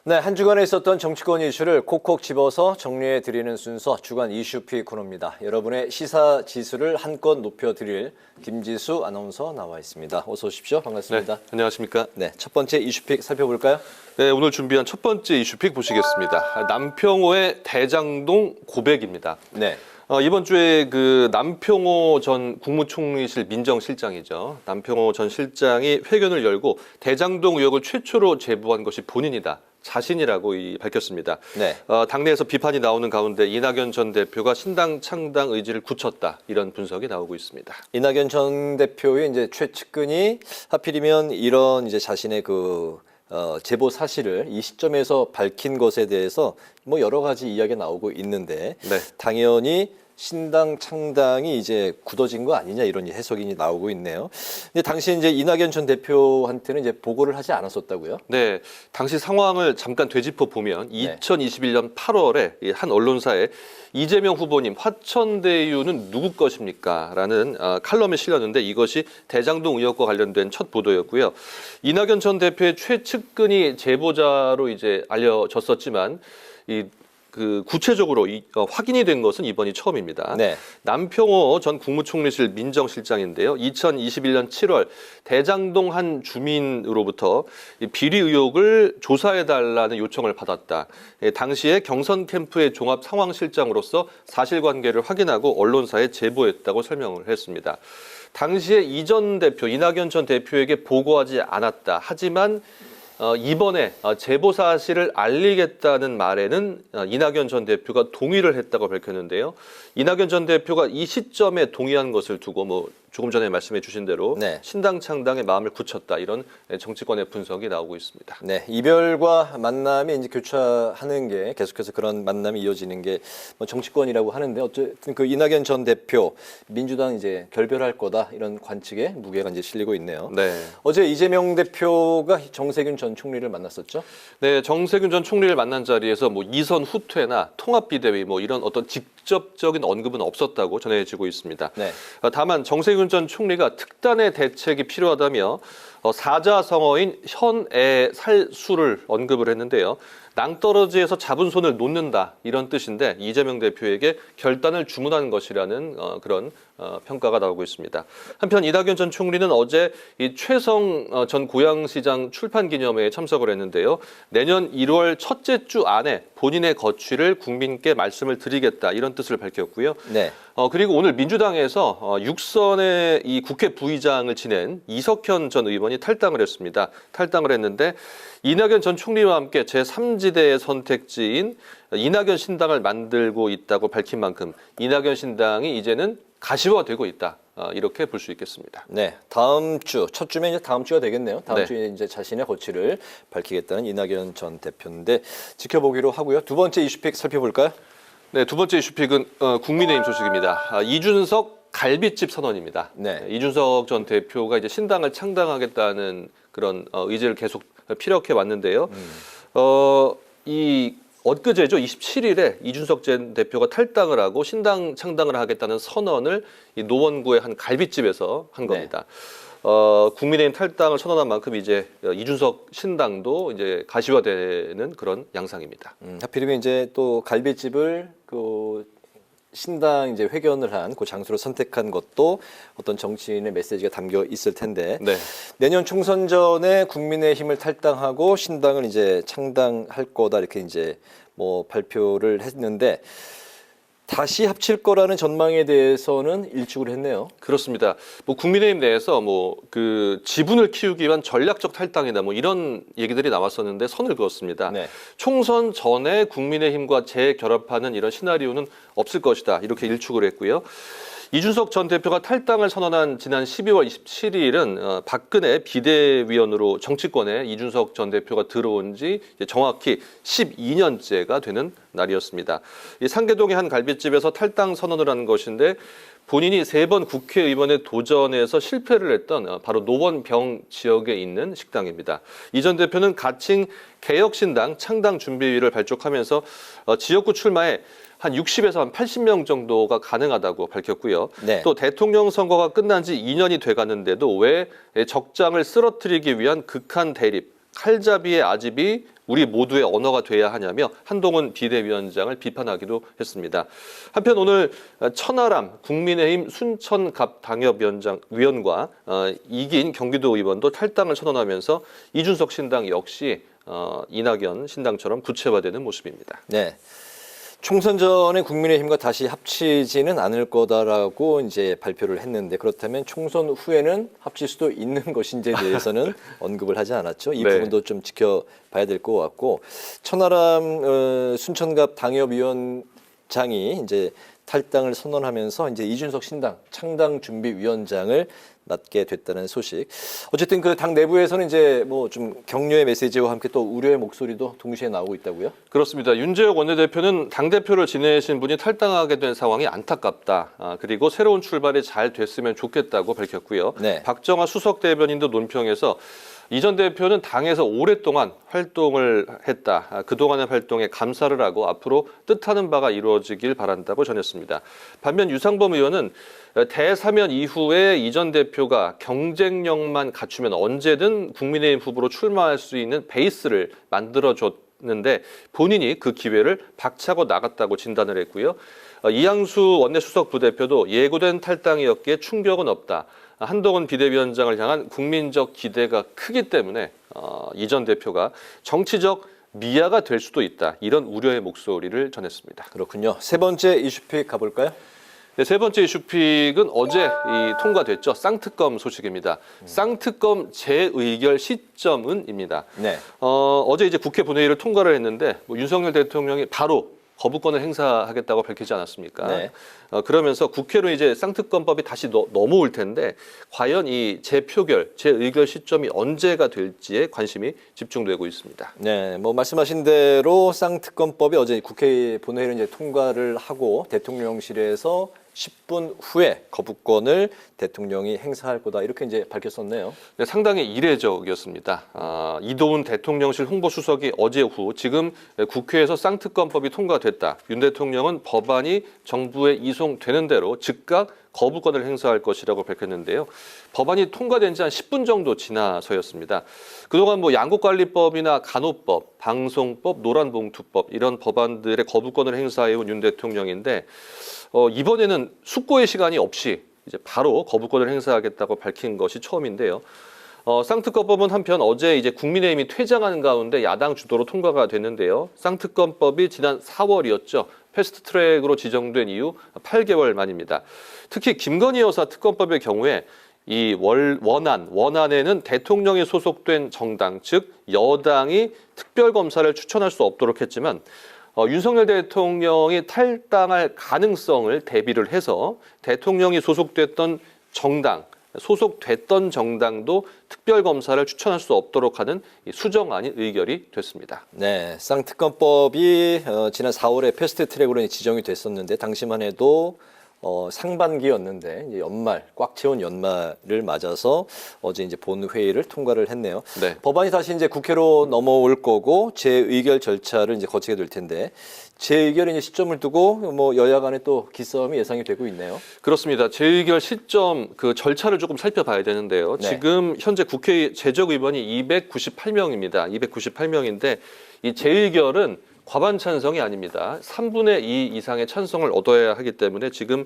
네, 한 주간에 있었던 정치권 이슈를 콕콕 집어서 정리해 드리는 순서 주간 이슈픽 코너입니다. 여러분의 시사 지수를 한껏 높여드릴 김지수 아나운서 나와 있습니다. 어서 오십시오. 반갑습니다. 네, 안녕하십니까? 네, 첫 번째 이슈픽 살펴볼까요? 네, 오늘 준비한 첫 번째 이슈픽 보시겠습니다. 남평호의 대장동 고백입니다. 네. 이번 주에 그 남평호 전 국무총리실 민정실장이죠. 남평호 전 실장이 회견을 열고 대장동 의혹을 최초로 제보한 것이 본인이다. 자신이라고 밝혔습니다. 네. 당내에서 비판이 나오는 가운데 이낙연 전 대표가 신당 창당 의지를 굳혔다. 이런 분석이 나오고 있습니다. 이낙연 전 대표의 이제 최측근이 하필이면 이런 이제 자신의 제보 사실을 이 시점에서 밝힌 것에 대해서 뭐 여러 가지 이야기가 나오고 있는데 네. 당연히 신당 창당이 이제 굳어진 거 아니냐 이런 해석이 나오고 있네요. 근데 당시 이제 이낙연 전 대표한테는 이제 보고를 하지 않았었다고요? 네, 당시 상황을 잠깐 되짚어 보면 2021년 8월에 한 언론사에 이재명 후보님 화천대유는 누구 것입니까? 라는 칼럼에 실렸는데 이것이 대장동 의혹과 관련된 첫 보도였고요. 이낙연 전 대표의 최측근이 제보자로 이제 알려졌었지만 구체적으로 확인이 된 것은 이번이 처음입니다. 네. 남평호 전 국무총리실 민정실장인데요. 2021년 7월 대장동 한 주민으로부터 비리 의혹을 조사해달라는 요청을 받았다. 당시에 경선 캠프의 종합 상황실장으로서 사실관계를 확인하고 언론사에 제보했다고 설명을 했습니다. 당시에 이낙연 전 대표에게 보고하지 않았다. 하지만 이번에 제보 사실을 알리겠다는 말에는 이낙연 전 대표가 동의를 했다고 밝혔는데요. 이낙연 전 대표가 이 시점에 동의한 것을 두고 조금 전에 말씀해 주신 대로 네. 신당 창당의 마음을 굳혔다. 이런 정치권의 분석이 나오고 있습니다. 네, 이별과 만남이 이제 교차하는 게 계속해서 그런 만남이 이어지는 게 뭐 정치권이라고 하는데 어쨌든 그 이낙연 전 대표 민주당 이제 결별할 거다 이런 관측에 무게가 이제 실리고 있네요. 네. 어제 이재명 대표가 정세균 전 총리를 만났었죠? 네, 정세균 전 총리를 만난 자리에서 이선 후퇴나 통합 비대위 이런 어떤 직접적인 언급은 없었다고 전해지고 있습니다. 네. 다만 정세균 전 총리가 특단의 대책이 필요하다며 사자성어인 현애살수를 언급을 했는데요. 낭떠러지에서 잡은 손을 놓는다 이런 뜻인데 이재명 대표에게 결단을 주문한 것이라는 그런 평가가 나오고 있습니다. 한편 이낙연 전 총리는 어제 이 최성 전 고양시장 출판 기념회에 참석을 했는데요. 내년 1월 첫째 주 안에 본인의 거취를 국민께 말씀을 드리겠다 이런 뜻을 밝혔고요. 네. 그리고 오늘 민주당에서 육선의 이 국회 부의장을 지낸 이석현 전 의원이 탈당을 했습니다. 탈당을 했는데 이낙연 전 총리와 함께 제3지대의 선택지인 이낙연 신당을 만들고 있다고 밝힌 만큼 이낙연 신당이 이제는 가시화되고 있다. 이렇게 볼 수 있겠습니다. 네, 다음 주, 첫 주면 이제 다음 주가 되겠네요. 다음 주에 이제 자신의 거취를 밝히겠다는 이낙연 전 대표인데 지켜보기로 하고요. 두 번째 이슈픽 살펴볼까요? 네, 두 번째 이슈픽은 국민의힘 소식입니다. 이준석 갈빗집 선언입니다. 네. 이준석 전 대표가 이제 신당을 창당하겠다는 그런 의지를 계속 피력해 왔는데요. 엊그제죠. 27일에 이준석 전 대표가 탈당을 하고 신당 창당을 하겠다는 선언을 이 노원구의 한 갈빗집에서 한 겁니다. 국민의힘 탈당을 선언한 만큼 이제 이준석 신당도 이제 가시화되는 그런 양상입니다. 하필이면 이제 또 갈비집을 신당 이제 회견을 한 그 장소로 선택한 것도 어떤 정치인의 메시지가 담겨 있을 텐데 네. 내년 총선 전에 국민의힘을 탈당하고 신당을 이제 창당할 거다 이렇게 이제 발표를 했는데 다시 합칠 거라는 전망에 대해서는 일축을 했네요. 그렇습니다. 국민의힘 내에서 지분을 키우기 위한 전략적 탈당이다 이런 얘기들이 나왔었는데 선을 그었습니다. 네. 총선 전에 국민의힘과 재결합하는 이런 시나리오는 없을 것이다. 이렇게 일축을 했고요. 이준석 전 대표가 탈당을 선언한 지난 12월 27일은 박근혜 비대위원으로 정치권에 이준석 전 대표가 들어온 지 정확히 12년째가 되는 날이었습니다. 이 상계동의 한 갈빗집에서 탈당 선언을 한 것인데 본인이 3번 국회의원에 도전해서 실패를 했던 바로 노원병 지역에 있는 식당입니다. 이 전 대표는 가칭 개혁신당 창당 준비위를 발족하면서 지역구 출마에 한 60에서 한 80명 정도가 가능하다고 밝혔고요. 네. 또 대통령 선거가 끝난 지 2년이 돼가는데도 왜 적장을 쓰러뜨리기 위한 극한 대립, 칼잡이의 아집이 우리 모두의 언어가 돼야 하냐며 한동훈 비대위원장을 비판하기도 했습니다. 한편 오늘 천하람 국민의힘 순천갑 당협위원과 이긴 경기도 의원도 탈당을 선언하면서 이준석 신당 역시 이낙연 신당처럼 구체화되는 모습입니다. 네. 총선 전에 국민의힘과 다시 합치지는 않을 거다라고 이제 발표를 했는데 그렇다면 총선 후에는 합칠 수도 있는 것인지에 대해서는 언급을 하지 않았죠. 이 네. 부분도 좀 지켜봐야 될 것 같고 천하람 순천갑 당협위원장이 이제 탈당을 선언하면서 이제 이준석 신당 창당준비위원장을 맡게 됐다는 소식. 어쨌든 그 당 내부에서는 이제 뭐 좀 격려의 메시지와 함께 또 우려의 목소리도 동시에 나오고 있다고요? 그렇습니다. 윤재욱 원내대표는 당대표를 지내신 분이 탈당하게 된 상황이 안타깝다. 그리고 새로운 출발이 잘 됐으면 좋겠다고 밝혔고요. 네. 박정아 수석 대변인도 논평에서 이 전 대표는 당에서 오랫동안 활동을 했다. 그동안의 활동에 감사를 하고 앞으로 뜻하는 바가 이루어지길 바란다고 전했습니다. 반면 유상범 의원은 대사면 이후에 이 전 대표가 경쟁력만 갖추면 언제든 국민의힘 후보로 출마할 수 있는 베이스를 만들어줬는데 본인이 그 기회를 박차고 나갔다고 진단을 했고요. 이양수 원내수석 부대표도 예고된 탈당이었기에 충격은 없다. 한동훈 비대위원장을 향한 국민적 기대가 크기 때문에 이 전 대표가 정치적 미아가 될 수도 있다. 이런 우려의 목소리를 전했습니다. 그렇군요. 세 번째 이슈픽 가볼까요? 네, 세 번째 이슈픽은 어제 통과됐죠. 쌍특검 소식입니다. 쌍특검 재의결 시점은입니다. 네. 어제 이제 국회 본회의를 통과를 했는데 윤석열 대통령이 바로 거부권을 행사하겠다고 밝히지 않았습니까? 네. 그러면서 국회로 이제 쌍특검법이 다시 넘어올 텐데 과연 이 재표결, 재의결 시점이 언제가 될지에 관심이 집중되고 있습니다. 네, 뭐 말씀하신 대로 쌍특검법이 어제 국회 본회의를 이제 통과를 하고 대통령실에서 10분 후에 거부권을 대통령이 행사할 거다 이렇게 이제 밝혔었네요. 네, 상당히 이례적이었습니다. 이도훈 대통령실 홍보수석이 어제 오후 지금 국회에서 쌍특검법이 통과됐다. 윤 대통령은 법안이 정부에 이송되는 대로 즉각 거부권을 행사할 것이라고 밝혔는데요. 법안이 통과된 지 한 10분 정도 지나서였습니다. 그동안 뭐 양국관리법이나 간호법, 방송법, 노란봉투법 이런 법안들의 거부권을 행사해온 윤 대통령인데 이번에는 숙고의 시간이 없이 이제 바로 거부권을 행사하겠다고 밝힌 것이 처음인데요. 쌍특검법은 한편 어제 이제 국민의힘이 퇴장하는 가운데 야당 주도로 통과가 됐는데요. 쌍특검법이 지난 4월이었죠. 패스트트랙으로 지정된 이후 8개월 만입니다. 특히 김건희 여사 특검법의 경우에 이 원안에는 대통령이 소속된 정당, 즉 여당이 특별검사를 추천할 수 없도록 했지만 윤석열 대통령이 탈당할 가능성을 대비를 해서 대통령이 소속됐던 정당도 특별검사를 추천할 수 없도록 하는 수정 아닌 의결이 됐습니다. 네, 쌍특검법이 지난 4월에 패스트트랙으로 지정이 됐었는데 당시만 해도 상반기였는데 이제 연말 꽉 채운 연말을 맞아서 어제 이제 본회의를 통과를 했네요. 네. 법안이 다시 이제 국회로 넘어올 거고 재의결 절차를 이제 거치게 될 텐데 재의결의 이제 시점을 두고 뭐 여야 간에 또 기싸움이 예상이 되고 있네요. 그렇습니다. 재의결 시점 그 절차를 조금 살펴봐야 되는데요. 네. 지금 현재 국회 제적 의원이 298명입니다. 298명인데 이 재의결은 과반 찬성이 아닙니다. 3분의 2 이상의 찬성을 얻어야 하기 때문에 지금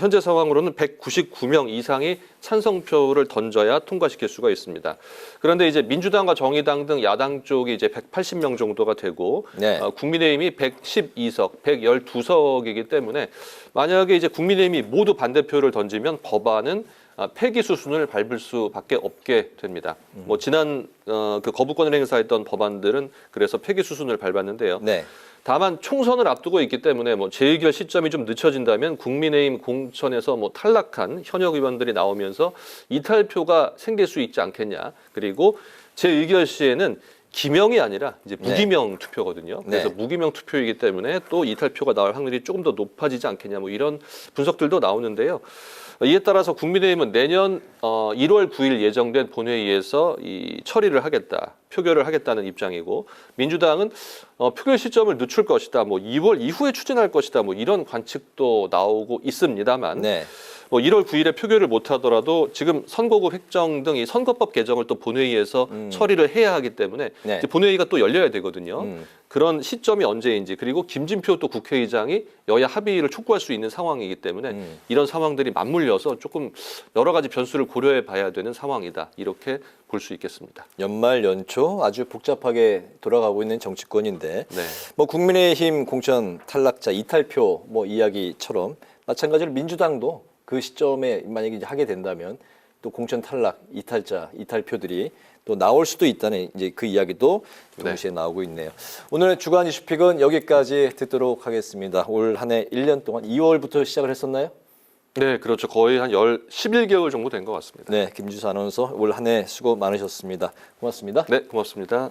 현재 상황으로는 199명 이상이 찬성표를 던져야 통과시킬 수가 있습니다. 그런데 이제 민주당과 정의당 등 야당 쪽이 이제 180명 정도가 되고 네. 국민의힘이 112석, 112석이기 때문에 만약에 이제 국민의힘이 모두 반대표를 던지면 법안은 폐기 수순을 밟을 수밖에 없게 됩니다. 뭐 지난 그 거부권을 행사했던 법안들은 그래서 폐기 수순을 밟았는데요. 네. 다만 총선을 앞두고 있기 때문에 뭐 재의결 시점이 좀 늦춰진다면 국민의힘 공천에서 뭐 탈락한 현역 의원들이 나오면서 이탈표가 생길 수 있지 않겠냐. 그리고 재의결 시에는 기명이 아니라 이제 무기명 투표거든요. 그래서 네. 무기명 투표이기 때문에 또 이탈표가 나올 확률이 조금 더 높아지지 않겠냐. 뭐 이런 분석들도 나오는데요. 이에 따라서 국민의힘은 내년 1월 9일 예정된 본회의에서 이 처리를 하겠다, 표결을 하겠다는 입장이고 민주당은 표결 시점을 늦출 것이다, 뭐 2월 이후에 추진할 것이다, 뭐 이런 관측도 나오고 있습니다만 네. 뭐 1월 9일에 표결을 못 하더라도 지금 선거구 획정 등 이 선거법 개정을 또 본회의에서 처리를 해야 하기 때문에 네. 이제 본회의가 또 열려야 되거든요. 그런 시점이 언제인지 그리고 김진표 또 국회의장이 여야 합의를 촉구할 수 있는 상황이기 때문에 이런 상황들이 맞물려서 조금 여러 가지 변수를 고려해 봐야 되는 상황이다. 이렇게 볼 수 있겠습니다. 연말 연초 아주 복잡하게 돌아가고 있는 정치권인데 네. 뭐 국민의힘 공천 탈락자 이탈표 뭐 이야기처럼 마찬가지로 민주당도 그 시점에 만약에 이제 하게 된다면 또 공천 탈락 이탈자 이탈표들이 또 나올 수도 있다는 이제 그 이야기도 동시에 나오고 있네요. 오늘의 주간 이슈픽은 여기까지 듣도록 하겠습니다. 올 한 해 1년 동안 2월부터 시작을 했었나요? 네, 그렇죠. 거의 한 11개월 정도 된 것 같습니다. 네, 김주수 아나운서 올 한 해 수고 많으셨습니다. 고맙습니다. 네, 고맙습니다.